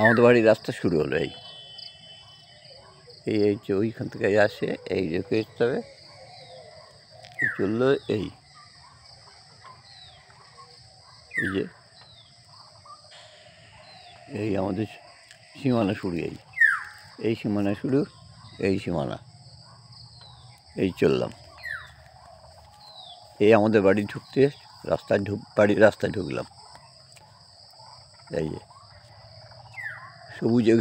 আমাদের বাড়ির রাস্তা শুরু হলো এই যে ওইখান থেকে আসে, এই রেখে আসতে হবে, চললো এই যে এই আমাদের সীমানা শুরু, এই সীমানা শুরু, এই সীমানা, এই চললাম, এই আমাদের বাড়ি ঢুকতে বাড়ির রাস্তায় ঢুকলাম। এই যে সবুজে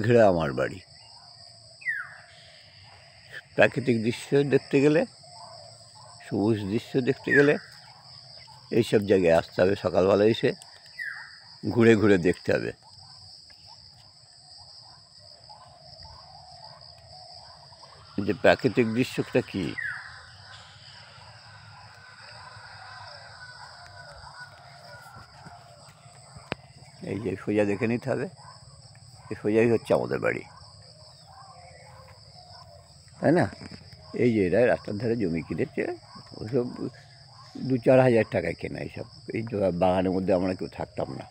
ঘেরা আমার বাড়ি। প্রাকৃতিক দৃশ্য দেখতে গেলে, সবুজ দৃশ্য দেখতে গেলে এইসব জায়গায় আসতে হবে। সকালবেলা এসে ঘুরে ঘুরে দেখতে হবে যে প্রাকৃতিক দৃশ্যটা কী। এই যে সোজা দেখে নিতে হবে, এই সোজাই হচ্ছে আমাদের বাড়ি, তাই না? এই যে এরা রাস্তার ধারে জমি কিনেছে, ওসব 2-4 হাজার টাকায় কেনা। এইসব এই বাগানের মধ্যে আমরা কেউ থাকতাম না,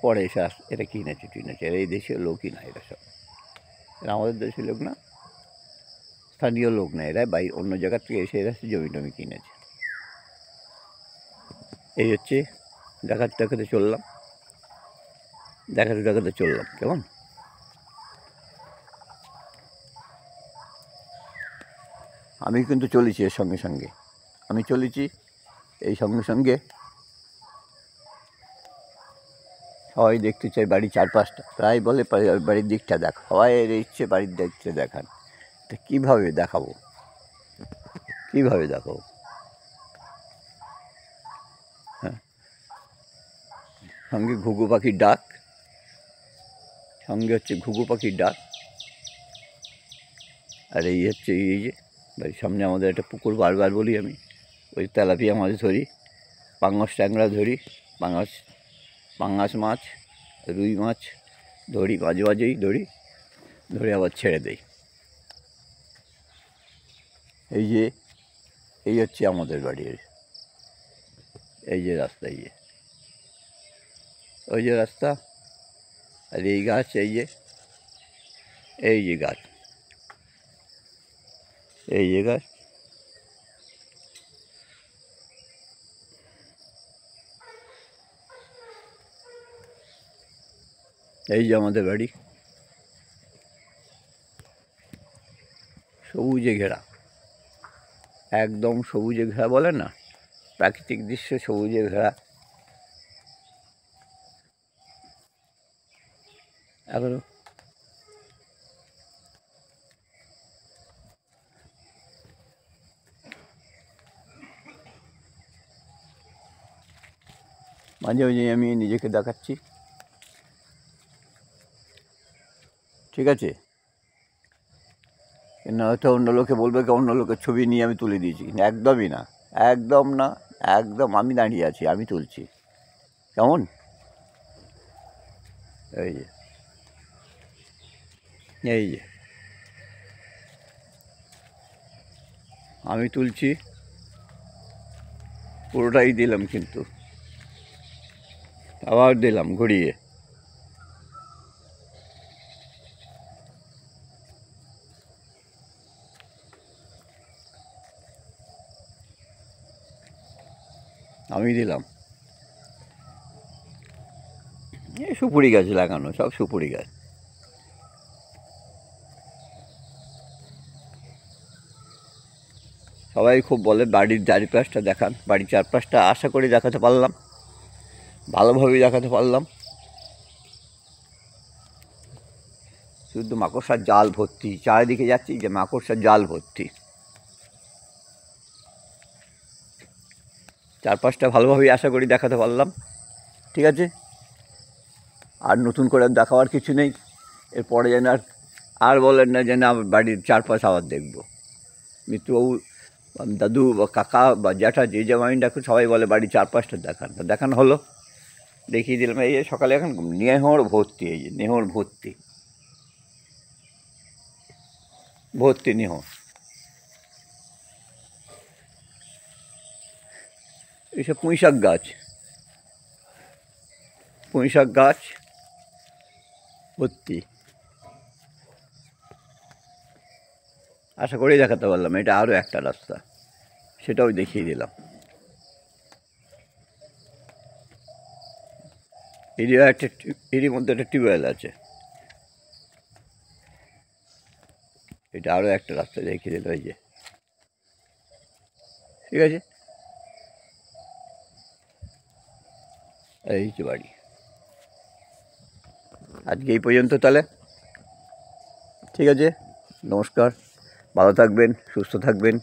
পরে এসে এটা কিনেছে এরা এই দেশের লোকই না, এরা সব, এরা আমাদের দেশের লোক না, স্থানীয় লোক না, এরা অন্য জায়গার থেকে এসে এরা জমি টমি কিনেছে। এই হচ্ছে দেখাতে চললাম কেমন। আমি কিন্তু চলেছি এর সঙ্গে সঙ্গে, এই সঙ্গে সঙ্গে সবাই দেখতে চাই বাড়ির চারপাশটা, প্রায় বলে বাড়ির দিকটা দেখ, সবাই এর ইচ্ছে বাড়ির দিকটা দেখান। তা কীভাবে দেখাবো? হ্যাঁ, সঙ্গে ঘুঘু পাখির ডাক, আর এই হচ্ছে এই যে বাড়ির সামনে আমাদের একটা পুকুর, বারবার বলি আমি, ওই তেলাপিয়া মাছ ধরি, পাঙ্গাস ট্যাংরা ধরি, পাঙ্গাস মাছ, রুই মাছ ধরি, মাঝে মাঝেই ধরে আবার ছেড়ে দেই। এই হচ্ছে আমাদের বাড়ির, এই যে রাস্তা, ওই যে রাস্তা, আর এই গাছ, এই যে গাছ, এই যে আমাদের বাড়ি, সবুজে ঘেরা, একদম সবুজে ঘেরা বলে না, প্রাকৃতিক দৃশ্য সবুজে ঘেরা। এখনো মাঝে মাঝে আমি নিজেকে দেখাচ্ছি, ঠিক আছে? না হয়তো অন্য লোকে বলবে কি অন্য লোকের ছবি নিয়ে আমি তুলে দিয়েছি, কিন্তু একদমই না, একদম আমি দাঁড়িয়ে আছি, আমি তুলছি, কেমন? এই যে আমি তুলছি, পুরোটাই দিলাম, কিন্তু আবার দিলাম ঘুরিয়ে। আমি দিলাম, এই সুপুরি গাছ লাগানো, সব সুপুরি গাছ। সবাই খুব বলে বাড়ির চারপাশটা দেখান, বাড়ির চারপাশটা আশা করি দেখাতে পারলাম, ভালোভাবেই দেখাতে পারলাম। শুধু মাকড়সার জাল ভর্তি, চারিদিকে যাচ্ছি যে মাকড়সার জাল ভর্তি। চারপাশটা ভালোভাবেই আশা করি দেখাতে পারলাম, ঠিক আছে? আর নতুন করে দেখাবার কিছু নেই, এরপরে যেন আর বলেন না যে না বাড়ির চারপাশ আবার দেখবো। মিত্রবাবু, দাদু বা কাকা বা জ্যাঠা, যে জামাই ডাকো, সবাই বলে বাড়ির চারপাশটা দেখান, তো দেখানো হলো, দেখিয়ে দিলাম। এই যে সকালে এখন নেহর ভর্তি, এই যে নেহর ভর্তি নেহর, এইসব পুঁইশাক গাছ, পুঁইশাক গাছ ভর্তি। আশা করেই দেখাতে পারলাম। এটা আরও একটা রাস্তা, সেটাও দেখিয়ে দিলাম। এরই মধ্যে একটা টিউবওয়েল আছে। এটা আরও একটা রাস্তা দেখিয়ে দিল, এই যে। ঠিক আছে, এই যে বাড়ি। আজকে এই পর্যন্ত তাহলে। ঠিক আছে, নমস্কার, ভালো থাকবেন, সুস্থ থাকবেন।